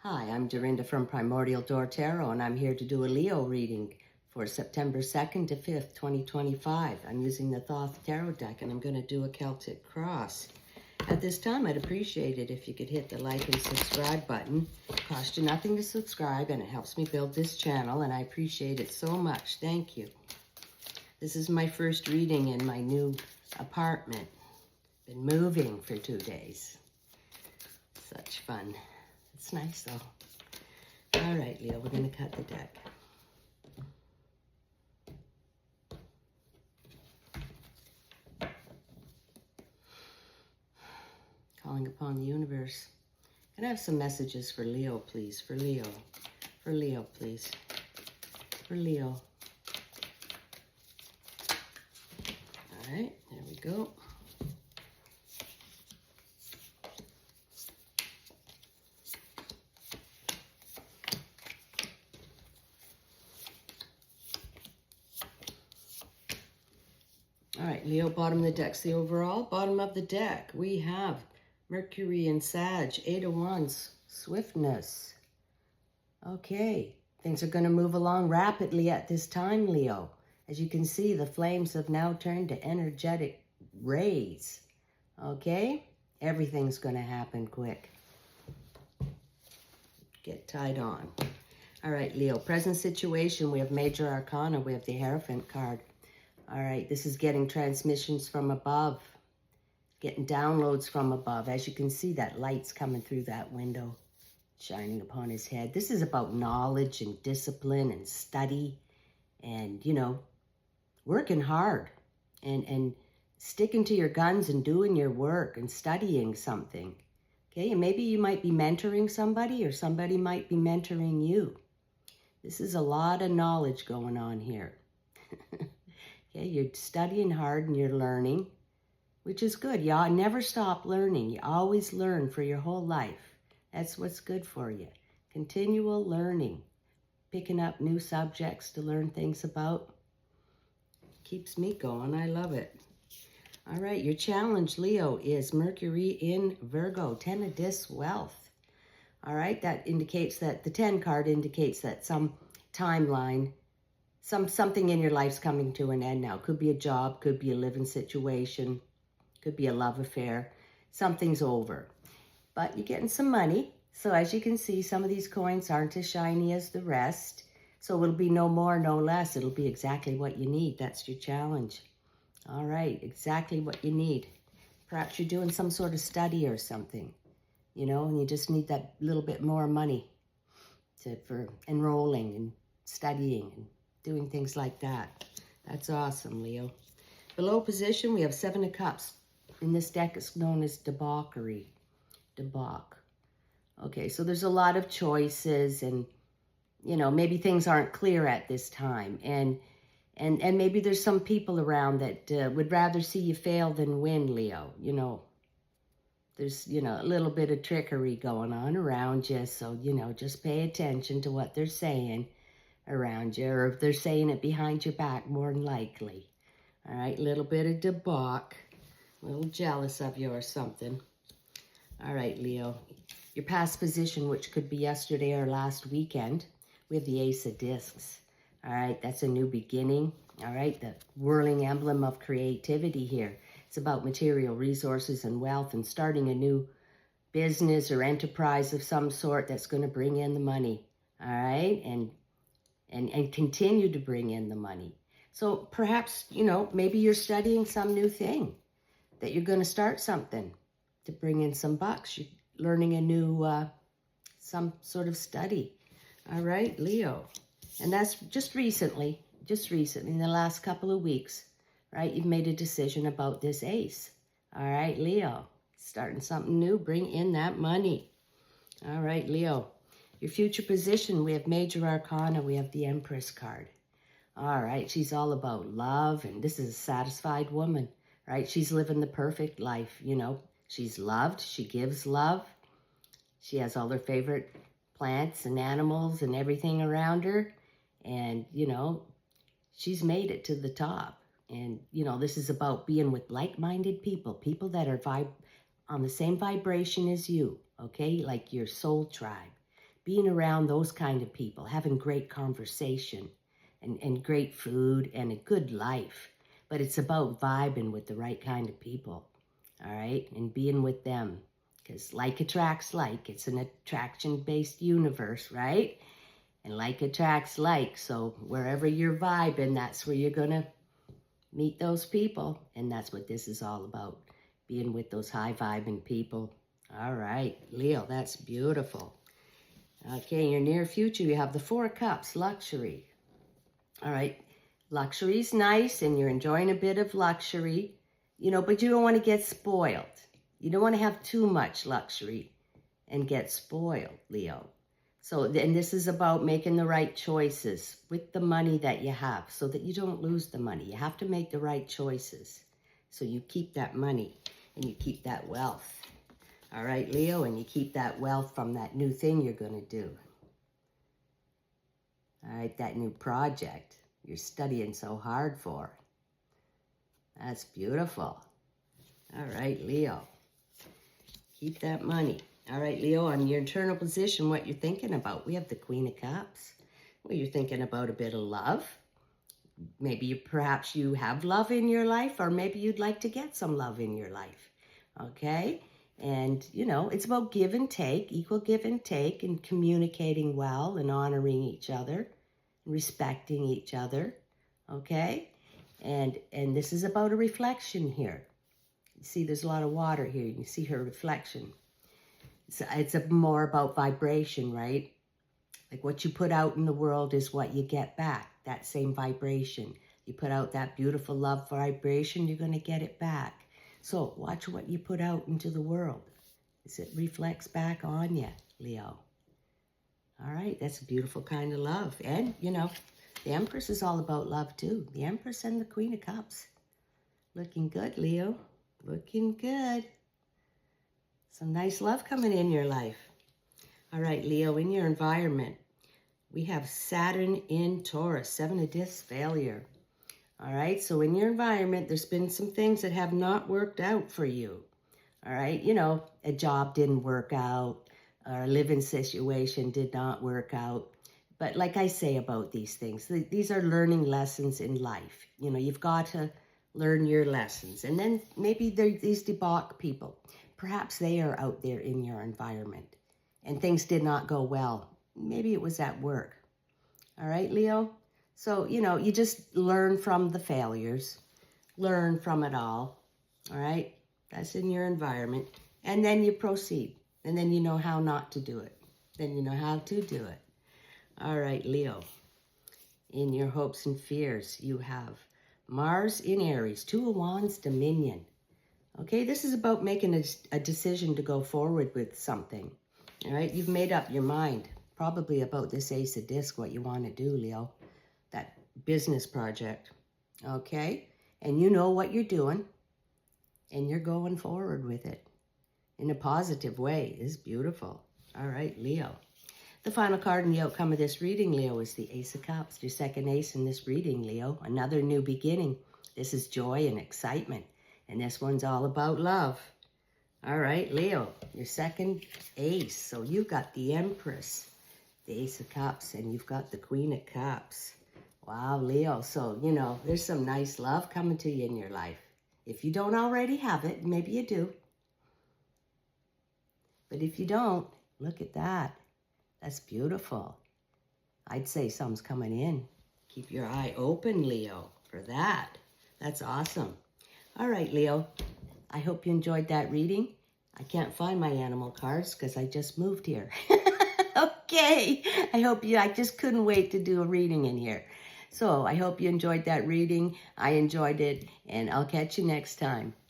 Hi, I'm Dorinda from PrimordialDor Tarot, and I'm here to do a Leo reading for September 2nd to 5th, 2025. I'm using the Thoth Tarot deck, and I'm going to do a Celtic cross. At this time, I'd appreciate it if you could hit the like and subscribe button. It costs you nothing to subscribe, and it helps me build this channel, and I appreciate it so much. Thank you. This is my first reading in my new apartment. Been moving for 2 days. Such fun. It's nice though. All right, Leo, we're going to cut the deck. Calling upon the universe. Can I have some messages for Leo, please? For Leo. For Leo, please. For Leo. All right, there we go. All right, Leo, bottom of the deck's the overall. Bottom of the deck, we have Mercury and Sag, 8 of Wands, swiftness. Okay, things are going to move along rapidly at this time, Leo. As you can see, the flames have now turned to energetic rays. Okay, everything's going to happen quick. Get tied on. All right, Leo, present situation, we have Major Arcana, we have the Hierophant card. All right, this is getting transmissions from above, getting downloads from above. As you can see, that light's coming through that window, shining upon his head. This is about knowledge and discipline and study and, you know, working hard and sticking to your guns and doing your work and studying something. Okay, and maybe you might be mentoring somebody or somebody might be mentoring you. This is a lot of knowledge going on here. Okay, you're studying hard and you're learning, which is good. You never stop learning. You always learn for your whole life. That's what's good for you. Continual learning, picking up new subjects to learn things about. Keeps me going. I love it. All right, your challenge, Leo, is Mercury in Virgo, 10 of Discs, wealth. All right, that indicates that the 10 card indicates that some timeline, something in your life's coming to an end now. Could be a job, could be a living situation, could be a love affair. Something's over. But you're getting some money. So as you can see, some of these coins aren't as shiny as the rest. So it'll be no more, no less. It'll be exactly what you need. That's your challenge. All right, exactly what you need. Perhaps you're doing some sort of study or something, you know, and you just need that little bit more money for enrolling and studying and doing things like that. That's awesome, Leo. Below position, we have 7 of Cups. In this deck, it's known as debauchery. Debauch. Okay, so there's a lot of choices and, you know, maybe things aren't clear at this time. And maybe there's some people around that would rather see you fail than win, Leo. You know, there's, you know, a little bit of trickery going on around you. So, you know, just pay attention to what they're saying around you, or if they're saying it behind your back, more than likely. All right, little bit of debauch, a little jealous of you or something. All right, Leo, your past position, which could be yesterday or last weekend, we have the Ace of Discs. All right, that's a new beginning. All right, the whirling emblem of creativity here. It's about material resources and wealth and starting a new business or enterprise of some sort that's going to bring in the money. All right, and continue to bring in the money. So perhaps, you know, maybe you're studying some new thing, that you're going to start something to bring in some bucks. You're learning a new, some sort of study. All right, Leo. And that's just recently, in the last couple of weeks, right? You've made a decision about this ace. All right, Leo. Starting something new, bring in that money. All right, Leo. Your future position, we have Major Arcana, we have the Empress card. All right, she's all about love, and this is a satisfied woman, right? She's living the perfect life, you know. She's loved, she gives love. She has all her favorite plants and animals and everything around her. And, you know, she's made it to the top. And, you know, this is about being with like-minded people, people that are on the same vibration as you, okay? Like your soul tribe. being around those kind of people, having great conversation and great food and a good life. But it's about vibing with the right kind of people, all right, and being with them. Because like attracts like. It's an attraction-based universe, right? And like attracts like. So wherever you're vibing, that's where you're going to meet those people. And that's what this is all about. Being with those high-vibing people. All right, Leo, that's beautiful. Okay, in your near future, you have the Four of Cups, luxury. All right, luxury's nice, and you're enjoying a bit of luxury, you know, but you don't want to get spoiled. You don't want to have too much luxury and get spoiled, Leo. So, and this is about making the right choices with the money that you have so that you don't lose the money. You have to make the right choices so you keep that money and you keep that wealth. All right, Leo, and you keep that wealth from that new thing you're going to do. All right, that new project you're studying so hard for. That's beautiful. All right, Leo. Keep that money. All right, Leo, on your internal position, what you're thinking about. We have the Queen of Cups. Well, you're thinking about a bit of love. Maybe perhaps you have love in your life, or maybe you'd like to get some love in your life. Okay? And, you know, it's about give and take, equal give and take, and communicating well and honoring each other, and respecting each other. Okay? And this is about a reflection here. You see, there's a lot of water here. You can see her reflection. It's more about vibration, right? Like what you put out in the world is what you get back, that same vibration. You put out that beautiful love vibration, you're going to get it back. So watch what you put out into the world. It reflects back on you, Leo. All right, that's a beautiful kind of love. And, you know, the Empress is all about love too. The Empress and the Queen of Cups. Looking good, Leo. Looking good. Some nice love coming in your life. All right, Leo, in your environment, we have Saturn in Taurus, Seven of Discs, failure. All right, so in your environment, there's been some things that have not worked out for you. All right, you know, a job didn't work out, or a living situation did not work out. But like I say about these things, these are learning lessons in life. You know, you've got to learn your lessons. And then maybe these debauch people, perhaps they are out there in your environment and things did not go well. Maybe it was at work. All right, Leo? So, you know, you just learn from the failures, learn from it all. All right? That's in your environment. And then you proceed. And then you know how not to do it. Then you know how to do it. All right, Leo. In your hopes and fears, you have Mars in Aries, Two of Wands, Dominion. Okay, this is about making a decision to go forward with something. All right, you've made up your mind, probably about this Ace of Discs, what you want to do, Leo. That business project. Okay, and you know what you're doing, and you're going forward with it in a positive way. It's beautiful. All right, Leo. The final card in the outcome of this reading, Leo, is the Ace of Cups. Your second ace in this reading, Leo. Another new beginning. This is joy and excitement. And this one's all about love. All right, Leo, your second ace. So you've got the Empress, the Ace of Cups, and you've got the Queen of Cups. Wow, Leo. So, you know, there's some nice love coming to you in your life. If you don't already have it, maybe you do. But if you don't, look at that. That's beautiful. I'd say something's coming in. Keep your eye open, Leo, for that. That's awesome. All right, Leo. I hope you enjoyed that reading. I can't find my animal cards because I just moved here. Okay. I just couldn't wait to do a reading in here. So I hope you enjoyed that reading. I enjoyed it, and I'll catch you next time.